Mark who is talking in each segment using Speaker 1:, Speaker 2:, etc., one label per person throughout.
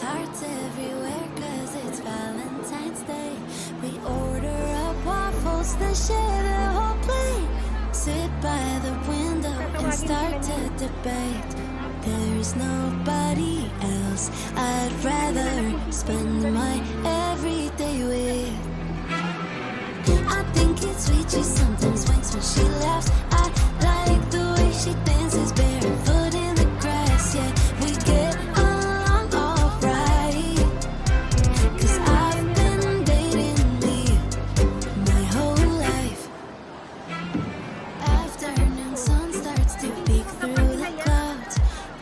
Speaker 1: There's hearts everywhere cause it's Valentine's Day. We order up waffles, then share the whole plate. Sit by the window and start to debate. There's nobody else I'd rather spend my everyday with. I think it's sweet, she sometimes winks when she laughs. I like the way she dances barefoot in the grass. Yeah, we get along alright. Cause I've been dating me my whole life. Afternoon sun starts to peek through the clouds.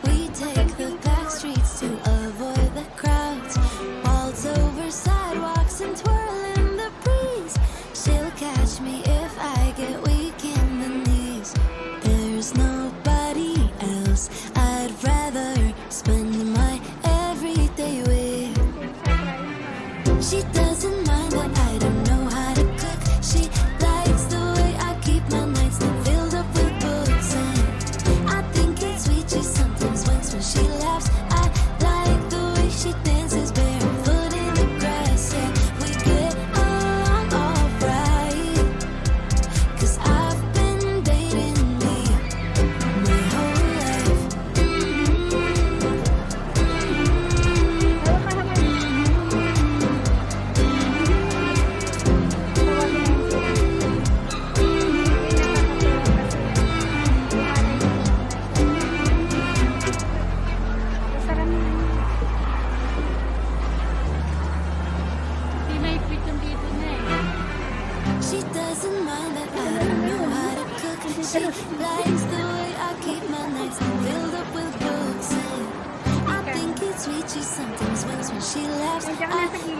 Speaker 1: We take the back streets to avoid the crowds. Waltz over sidewalks and twirl in the breeze. She'll catch me if I get weak in the knees. There's nobody else I'd rather spend my everyday with. She doesn't mind that I don't know how to cook. She likes the way I keep my nightstand filled up with books. And I think it's sweet, she sometimes winks when she laughs. I like the way she dances barefoot in the grass. Yeah, we get along alright. Cause I've been dating me my whole life. She doesn't mind that I don't know how to cook. She likes the way I keep my nightstand filled up with books. And I think it's sweet, she sometimes winks when she laughs. I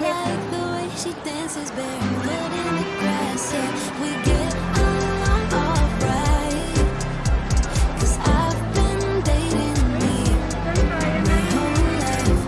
Speaker 1: like the way she dances barefoot in the grass. Yeah, we get along alright. Cause I've been dating me my whole life.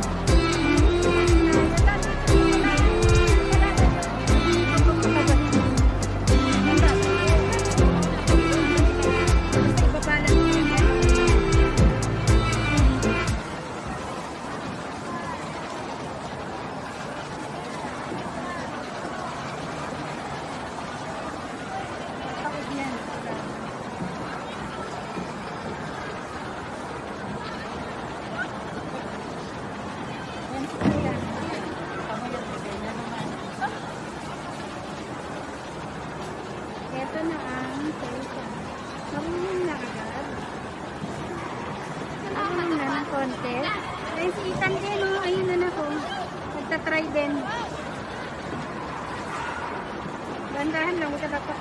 Speaker 2: Ito na ang Chasia. Marunong na agad. Marunong na ng konti. Ay, si Ethan din, oh. Ayun na ako. Nagtatry din. Bandahan lang, huwag ka dapat.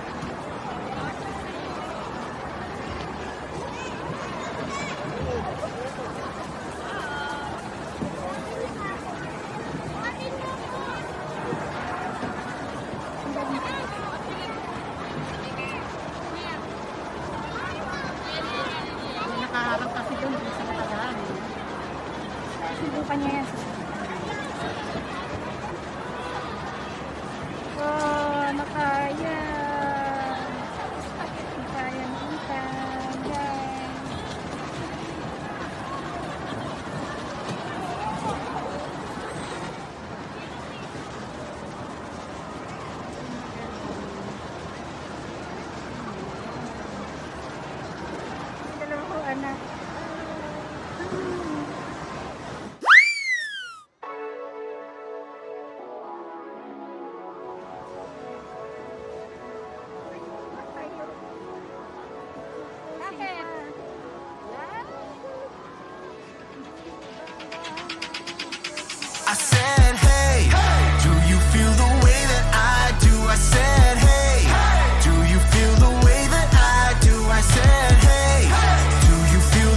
Speaker 3: Nakaharap kasi doon sa matagaan.
Speaker 2: Subukan niya yan. Oh, nakaya. Nakaya ng Ethan. Yan. Dalawa ko anak.
Speaker 4: I said, hey, do you feel the way that I do? I said, hey, do you feel the way that I do? I said, hey, do you feel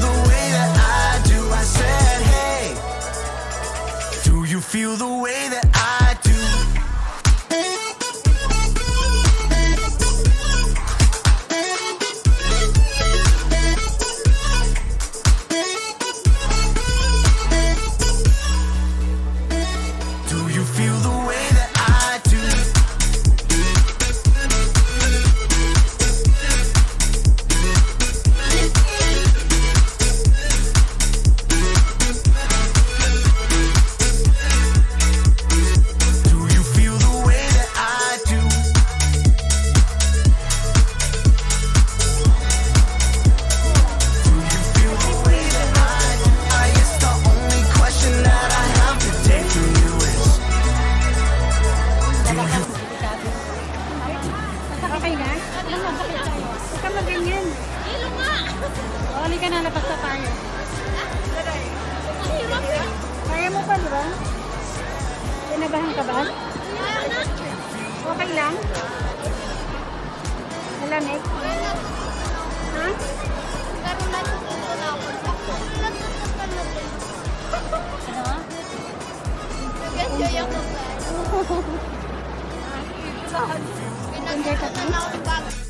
Speaker 2: Huwag ka maganyan.
Speaker 3: O, halika na, labas na tayo.
Speaker 2: Kaya mo pa, di ba? Pinabahan ka ba? Okay lang? Malamig? Ha?
Speaker 1: Enjoy ka pa?